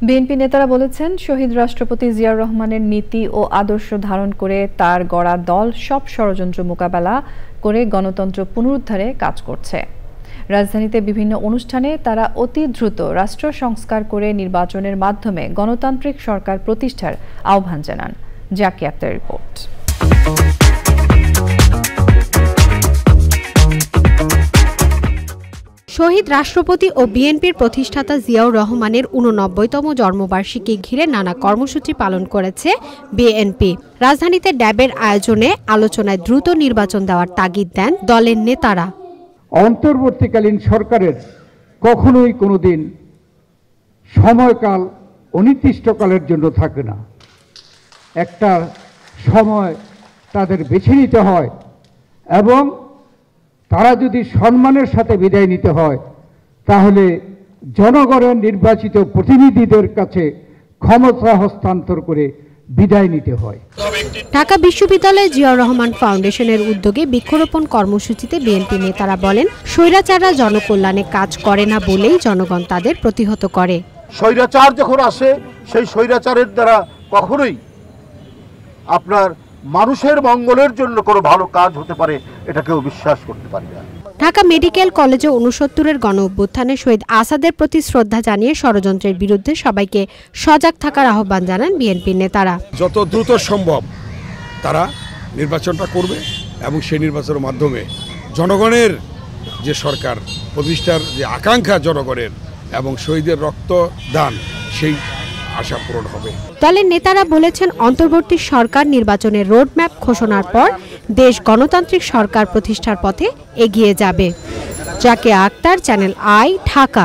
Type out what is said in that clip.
BNP নেতারা বলেছেন, শহীদ রাষ্ট্রপতি জিয়াউর রহমানের নীতি ও আদর্শ ধারণ করে তার গড়া দল সব ষড়যন্ত্র মোকাবেলা করে গণতন্ত্র পুনরুদ্ধারে কাজ করছে। রাজধানীতে বিভিন্ন অনুষ্ঠানে তারা অতি দ্রুত রাষ্ট্র সংস্কার করে নির্বাচনের মাধ্যমে গণতান্ত্রিক সরকার প্রতিষ্ঠার আহ্বান জানান। জাকি আক্তার রিপোর্ট। শহীদ রাষ্ট্রপতি ও বিএনপির প্রতিষ্ঠাতা জিয়াউর রহমানের ৮৯তম জন্মবার্ষিকী ঘিরে নানা কর্মসূচি পালন করেছে বিএনপি। রাজধানীতে ড্যাবের আয়োজনে আলোচনায় দ্রুত নির্বাচন দেওয়ার তাগিদ দেন দলের নেতারা। অন্তর্বর্তীকালীন সরকারের কখনোই কোনোদিন সময়কাল অনির্দিষ্টকালের জন্য থাকে না। একটা সময় তাদের বেছে নিতে হয় এবং তারা যদি সম্মানের সাথে বিদায় নিতে হয় তাহলে জনগণের নির্বাচিত প্রতিনিধিদের কাছে ক্ষমতা হস্তান্তর করে বিদায় নিতে হয়। ঢাকা বিশ্ববিদ্যালয়ে জিয়াউর রহমান ফাউন্ডেশনের উদ্যোগে বৃক্ষরোপণ কর্মসূচিতে বিএনপি নেতারা বলেন, স্বৈরাচাররা জনকল্যাণে কাজ করে না বলেই জনগণ তাদের প্রতিহত করে। স্বৈরাচার যখন আসে সেই স্বৈরাচারের দ্বারা কখনোই আপনার মানুষের মঙ্গলের জন্য কোনো ভালো কাজ হতে পারে এটা কেউ বিশ্বাস করতে পারে না। ঢাকা মেডিকেল কলেজে ৬৯-এর গণ অভ্যুত্থানে শহীদ আসাদের প্রতি শ্রদ্ধা জানিয়ে ষড়যন্ত্রের বিরুদ্ধে সবাইকে সজাগ থাকার আহ্বান জানান বিএনপির নেতারা। যত দ্রুত সম্ভব তারা নির্বাচনটা করবে এবং সেই নির্বাচনের মাধ্যমে জনগণের যে সরকার প্রতিষ্ঠার যে আকাঙ্ক্ষা জনগণের এবং শহীদের রক্তদান সেই আশা পূরণ হবে। দলের নেতারা বলেছেন, অন্তর্বর্তী সরকার নির্বাচনের রোডম্যাপ ঘোষণার পর দেশ গণতান্ত্রিক সরকার প্রতিষ্ঠার পথে এগিয়ে যাবে। Zakia Akter, channel i, Dhaka.